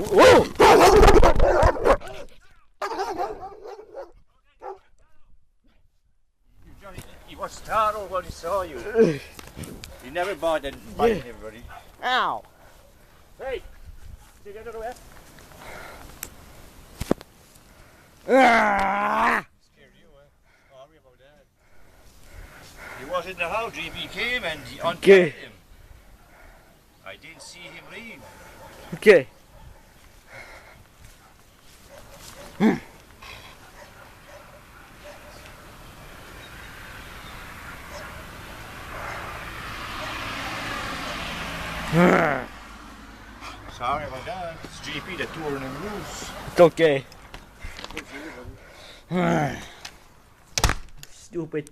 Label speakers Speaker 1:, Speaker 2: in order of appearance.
Speaker 1: Whoa!
Speaker 2: He was startled when he saw you. He never biting everybody.
Speaker 1: Ow!
Speaker 2: Hey! Did you get away?
Speaker 1: Ah!
Speaker 2: Scared you, Sorry about that. He was in the house, JB came and he untied him. I didn't see him leave.
Speaker 1: Okay.
Speaker 2: Sorry about that. It's JP that tore him loose.
Speaker 1: It's okay. Stupid.